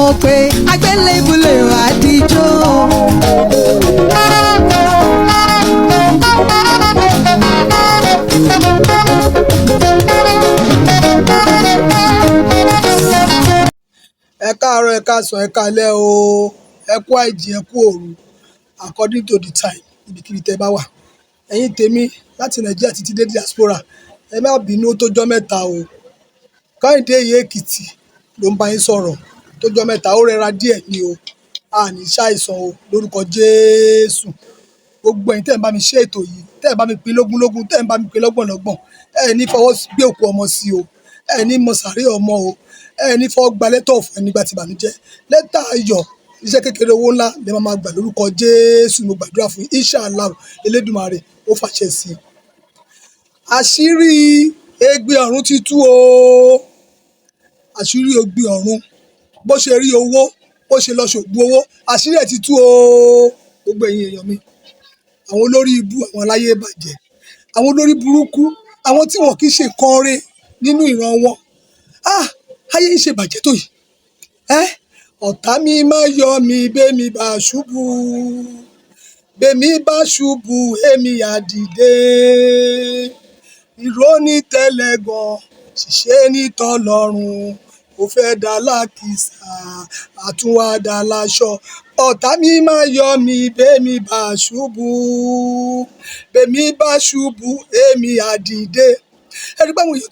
mọ̀ pé àgbélébùú lè wá díjọ́. Ẹ káàárọ̀, ẹ káàsán, ẹ káalẹ́ o, ẹ kú àìjí, ẹ kú òru, according to the time, ibikíbi tẹ́ bá wà. Ẹ̀yin tèmi láti Nàìjíríà títí dé diaspora, ẹ má bínú ó tójọ́ mẹ́ta o. Kẹ́hìndé Ìyá Èkìtì ló ń bá yín sọ̀rọ̀. Tójọ́ mẹ́ta ó rẹra díẹ̀ ni o, a ní ṣàìsàn o lórúkọ Jésù. Gbogbo ẹ̀yin tẹ́ ẹ̀ ń bá mi ṣe ètò yìí, tẹ́ ẹ̀ bá mi pín lógúnlógún, tẹ́ ẹ̀ ń bá mi pín lọ́gbọ̀nlọ́gbọ̀n, ẹ ní fọwọ́ gbé òkú ọmọ sí o, ẹ ní mọ sàárè ọmọ o, ẹ ní fọwọ́ gba lẹ́tà ọ̀fọ̀ nígbà tí ìbànújẹ́. Lẹ́tà ayọ̀, iṣẹ́ kékeré owó ńlá lè máa gbà lórúkọ Jésù. Mo gbàdúrà fún yín, Inshallah Elédùmarè ó fàṣẹ sí i. Àṣírí ègbé ọ̀run ti tú o. Àṣírí ègbé ọ̀run, bó ṣe rí owó, bó ṣe lọ ṣògùn owó, àṣírí ẹ̀ ti tú o. Gbogbo ẹ̀yin èèyàn mi, àwọn olórí ibú, àwọn aláyé bàjẹ́, àwọn olórí burúkú, àwọn tí wọn kì í ṣe nǹkan rere nínú ìran wọn. Ayé ń ṣe bàjẹ́ tó yìí. Ọ̀tá mi máa yọ mi bẹ́mi bá ṣubú, bẹ́mi bá ṣubú èmi á dìde. Ìró ní tẹ́lẹ̀ gan, ṣìṣe ní tọlọ́run, ó fẹ́ dá lákìsà, àtúnwá dá láṣọ. Ọ̀tá mi máa yọ mi bẹ́mi bá ṣubú, bẹ́mi bá ṣubú èmi á dìde. Ẹ̀rí pé àwọn èèyàn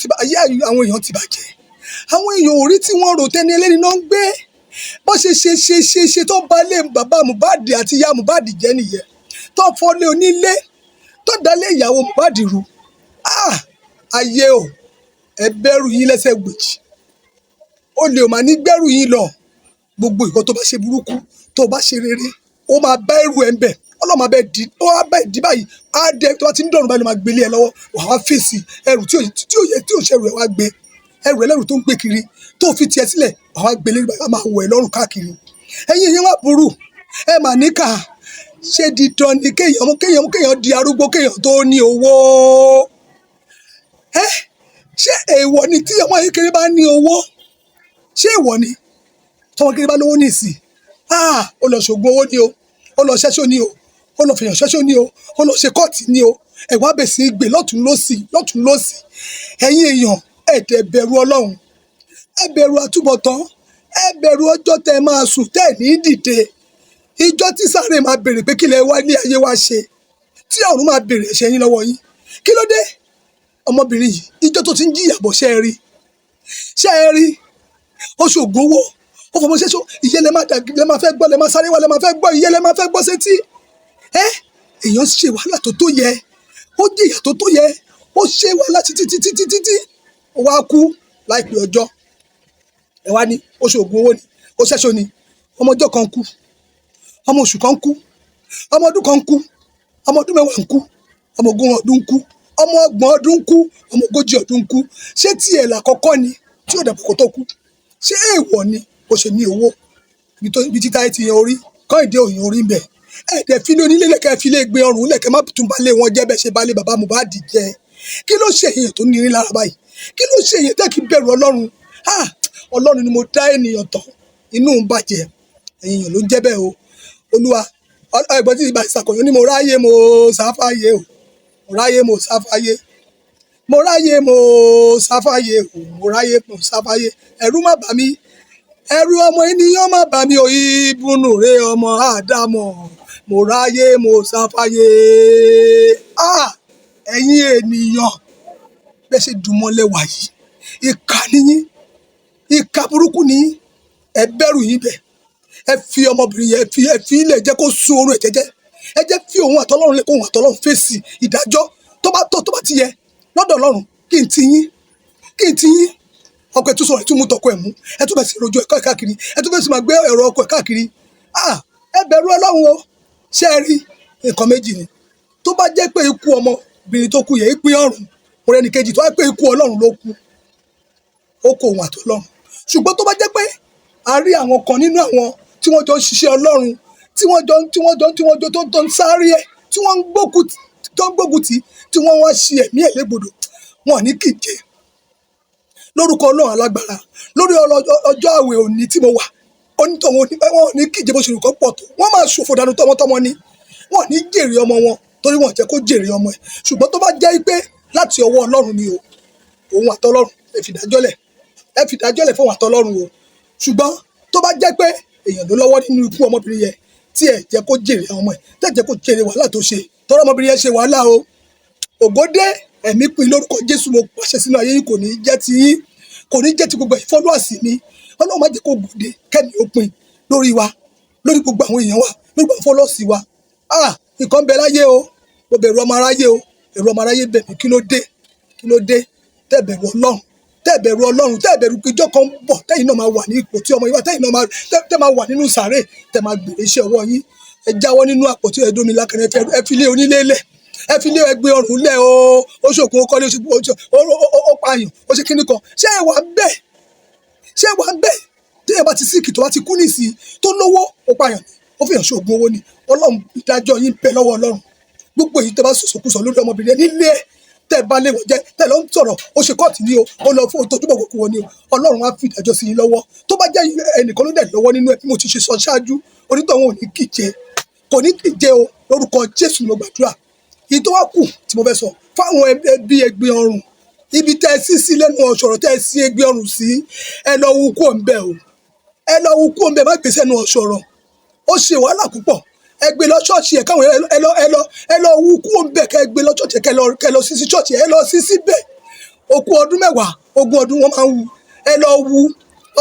ti bàjẹ́. Àwọn èèyàn ò rí tí wọ́n rò tẹ́ni ẹlẹ́ni náà ń gbé. Bó ṣe tó bá lé bàbá Mohbad àti ìyá Mohbad jẹ́ nìyẹn. Tó fọ́lé onílé, tó dálé ìyàwó Mohbad rú. Ayé o, ẹ bẹ̀rù yín lẹ́sẹ̀ gbèjì. Olè ò máa ní gbẹ́rù yín lọ. Gbogbo nǹkan tó bá ṣe burúkú, tó bá ṣe rere, ó máa bá ẹrù ẹ̀ ń bẹ̀. Ọlọ́run máa bẹ́ẹ̀ di, ó wá bẹ́ẹ̀ di báyìí. Tó bá ti ń dọ̀rùn báyìí ló máa gbélé ẹ lọ́wọ́. Wàá wá fèsì ẹrù tí ò ṣẹrù ẹ̀ wá gbé. Ẹrù ẹlẹ́rù tó ń gbé kiri, tó fi tiẹ̀ sílẹ̀, wàá wá gbélé báyìí, wàá máa wọ̀ ẹ́ lọ́rùn káàkiri. Ẹ̀yin èèyàn wá burú, ẹ mà níkà. Ṣé dídán ni kéèyàn di arúgbó kéèyàn tó ní owó? Ṣé èèwọ̀ ni tí ọmọ kékeré bá ní owó? Ṣé èèwọ̀ ni tí ọmọ kékeré bá lówó nísìn? Ó lọ ṣògùn owó ni o, ó lọ ṣẹ́ṣó ni o, ó lọ fèèyàn ṣẹ́ṣó ni o, ó lọ ṣe kọ́ọ̀tì ni o. Ẹ̀wọ̀n abẹ̀sí gbè lọ́tún lósì. Ẹ̀yin èèyàn, ẹ dẹ̀ bẹ̀rù Ọlọ́run, ẹ bẹ̀rù àtúbọ̀tán, ẹ bẹ̀rù ọjọ́ tẹ́ máa sùn tẹ́ ní dìde. Ìjọ́ tí sáré máa bèrè pé kí lẹ wá ní ayé wá ṣe, tí ọ̀run máa bèrè ẹ̀ṣẹ̀ yín lọ́wọ́ yín. Kí ló dé? Ọmọbìnrin yìí, ìjọ́ tó ti ń jìyà bọ̀ ṣe é rí. Ó ṣògùn owó, ó fọmọ ṣẹ́ṣó, ìyẹn lẹ máa fẹ́ gbọ́, lẹ máa sáré wá, lẹ máa fẹ́ gbọ́, ìyẹn lẹ máa fẹ́ gbọ́ sétí. Èèyàn ṣe wàhálà tó yẹ, ó jìyà tó yẹ, ó ṣe wàhálà títí, ó wá kú láìpẹ́ ọjọ́. Ẹ wá ní ó ṣògùn owó ni, ó ṣẹ́ṣó ni. Ọmọ ọjọ́ kan kú, ọmọ oṣù kan kú, ọmọ ọdún kan kú, ọmọ ọdún mẹ́wàá ń kú, ọmọ ogún ọdún kú, ọmọ ọgbọ̀n ọdún kú, ọmọ ogójì ọdún kú. Ṣé tiẹ̀ làkọ́kọ́ ni tí ò dàbọ̀ kó tó kú? Ṣé èèwọ̀ ni bó ṣe ní owó? Ibi títà ẹ ti yan orí, Kẹ́hìndé ò yan orí ń bẹ̀. Ẹ̀ẹ́dẹ̀ fi lé onílé lẹ́kẹ̀ẹ́ fi lé gbé ọrùn lẹ́kẹ̀ẹ́ má tún bá lé wọn jẹ́ bẹ́ẹ̀ ṣe bá lé bàbá Mohbad jẹ́. Kí ló ṣe èèyàn tó ní irin lára báyìí? Kí ló ṣe èèyàn tẹ́ kí bẹ̀rù Ọlọ́run? Ọlọ́run ni mo dá ènìyàn tán, inú ń bàjẹ́. Ẹ̀yin èèyàn ló ń jẹ́ bẹ́ẹ̀ o. Olúwa, ẹ̀gbọ́n tí ìgbà ìsàkóyún ni mo ráyè mo sáfáyé o. Mo ráyè mo sáfáyé. Mo ráyè mo sáfáyé o. Mo ráyè mo sáfáyé. Ẹ̀rù má bà mí. Ẹ̀rù ọmọ ènìyàn má bà mí o. Ìbùnú rẹ ọmọ Ádámọ̀. Mo ráyè mo sáfáyé. Ẹ̀yin ènìyàn, bẹ́ẹ̀ ṣe dùn mọ́lẹ̀ wà yìí. Ìkà ni yín. Ìkà burúkú ni yín. Ẹ bẹ̀rù yín bẹ̀. Ẹ fi ọmọbìnrin yẹn ẹ fi ilẹ̀ jẹ́ kó sun oorun ẹ̀ jẹ́jẹ́. Ẹ jẹ́ fi òun àtọlọ́run lé kó òun àtọlọ́run fèsì ìdájọ́ tó bá ti yẹ lọ́dọ̀ Ọlọ́run. Kí n ti yín. Ọkọ ẹ̀ tún sọ̀rọ̀ ẹ̀ tún mú tọkọ ẹ̀ mú. Ẹ tún bẹ̀ sí rojú ẹ̀kọ́ ẹ̀ káàkiri. Ẹ tún bẹ̀ sí máa gbé ẹ̀rọ ọkọ ẹ̀ káàkiri. Ẹ bẹ̀rù Ọlọ́run o. Ṣé ẹ rí nǹkan méjì ni? Tó bá jẹ́ pé ikú ọmọbìnrin tó kú yẹ ìpín ọ̀run, òun ẹnì kejì tó wá pé ikú Ọlọ́run ló kú, ó kó òun àtọlọ́run. Ṣùgbọ́n tó bá jẹ́ pé a rí àwọn kan nínú àwọn tí wọ́n jọ ń ṣiṣẹ́ Ọlọ́run, tí wọ́n jọ tó ń sáré ẹ̀, tí wọ́n ń gbógun tì, tí wọ́n wá ṣe ẹ̀mí ẹ̀ légbodò, wọn ní kíjẹ lórúkọ Ọlọ́run alágbára. Lórí ọjọ́ àwẹ̀ òní tí mo wà, onítọ̀hún wọn ò ní kíje bó ṣe nǹkan pọ̀ tó wọ́n máa ṣòfò dànù tọmọtọmọ ni wọn ò ní jèrè ọmọ wọn torí wọn jẹ́ kó jèrè ọmọ ẹ̀ ṣùgbọ́n tó bá jẹ́ pé láti ọwọ́ Ọlọ́run ni o òun àtọlọ́run ẹ fìdájọ́lẹ̀ fún òun àtọlọ́run o ṣùgbọ́n tó bá jẹ́ pé èèyàn ló lọ́wọ́ nínú ikú ọmọbìnrin yẹn tí ẹ jẹ́ kó jèrè ọmọ ẹ̀ tẹ́ jẹ́ kó jèrè wàhálà tó ṣe tọ́rọ ọmọbìnrin yẹn ṣe wàhálà o ògòdè ẹ̀mí pin lórúkọ Jésù mo pàṣẹ sínú ayé yìí kò ní jẹ́ ti gbogbo ìfọ́lọ́ọ̀sì mi Ọlọ́run má jẹ́ kó gòdè kẹ́mi ó pin lórí wa lórí gbogbo àwọn èèyàn wa lórí gbogbo ìfọ́lọ́ọ̀sì wa nǹkan bẹ láyé o mo bẹ̀rù ọmọ aráyé o ẹ̀rù ọmọ aráyé bẹ̀ mí kí ló dé tẹ́ bẹ̀rù Ọlọ́run tẹ́ bẹ̀rù péjọ kan bọ̀ tẹ́yìn náà máa wà ní ipò tí ọmọ yìí wà tẹ́yìn náà máa wà nínú sàárè tẹ́ máa gbèrè iṣẹ́ ọwọ́ yín ẹ jáwọ́ nínú àpótí ẹ̀dómi lákàrẹ́ ẹ fi lé onílé lẹ̀ ẹ fi lé ẹgbẹ́ ọrùn lẹ̀ ó ṣòkun ó kọ́lé ó pààyàn ó ṣe kíní kan ṣé ẹ wà ń bẹ̀ tí ẹ bá ti síkì tó bá ti kú nísì tó lówó ó pààyàn ó fi hàn ṣoògùn owó ni Ọlọ́run ìdájọ́ yín bẹ lọ́wọ́ Ọlọ́run gbogbo èyí tẹ́ bá sọ̀sọ̀kúsọ lórí ọmọbìnrin nílé tẹ́ bá lé wọn jẹ tẹ́ lọ ń sọ̀rọ̀ ó ṣe kọ́ọ̀tì ní o ó lọ fún òtójúbọ̀ kòkó wọn ni o Ọlọ́run á fi ìdájọ́ sí yín lọ́wọ́ tó bá jẹ́ ẹnìkan ló dẹ̀ lọ́wọ́ nínú ẹ̀ bí mo ti ṣe sọ ṣáájú onítọ̀hún ò ní kò ní kíje o lórúkọ Jésù ni mo gbàdúrà èyí tó wá kù tí mo fẹ́ sọ fáwọn ẹbí ẹgbẹ́ ọrùn ibi tẹ́ ẹ sí lẹ́nu ọ̀ṣọ̀rọ̀ tẹ́ ẹ sí ẹgbẹ́ ọrùn sí ẹ lọ wú kó ń bẹ̀ o ẹ lọ wú kó ń bẹ̀ má gbèsè ẹnu ọ̀ṣọ̀rọ̀ ó ṣe wàhálà púpọ̀ ẹ gbé lọ ṣọ́ọ̀ṣì ẹ̀ káwọn ẹ lọ wú kó ń bẹ̀ kẹ́ ẹ gbé lọ ṣọ́ọ̀ṣì kẹ́ lọ sí ṣọ́ọ̀ṣì ẹ lọ sí síbẹ̀ òkú ọdún 10 ogún ọdún wọn máa ń wú ẹ lọ wú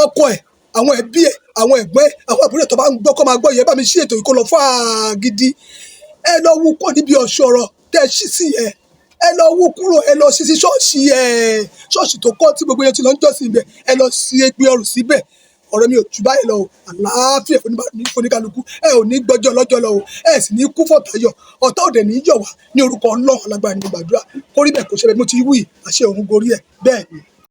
ọkọ ẹ̀ àwọn ẹbí ẹ̀ àwọn ẹ̀gbọ́n ẹ̀ àwọn àbúrò tó bá ń gbọ́ kọ́ máa gbọ́ ìyẹn bá mi ṣí ètò ìkó lọ fún àgídí ẹ lọ wú kó níbi ọ̀ṣọ̀rọ̀ tẹ́ ẹ ṣí sí ẹ lọ wú kúrò ẹ lọ sí ṣọ́ọ̀ṣì tó kọ́ tí gbogbo yẹn ti lọ ń jọ́sìn ibẹ̀ ẹ lọ sí ẹgbẹ́ ọrùn síbẹ̀ ọ̀rọ̀ mi ò jù báyìí lọ o àlàáfíà foníkálukú ẹ ò ní gbọ́jọ́ lọ́jọ́ lọ o ẹ sì ní kú fọ̀tàyọ̀ ọ̀tá òdẹ̀ ní yọ̀ wá ní orúkọ Ọlọ́run alágbára ní gbàdúrà kórìbẹ̀ kò ṣẹlẹ̀ mo ti wí àṣẹ òun gorí ẹ̀ bẹ́ẹ̀ ni.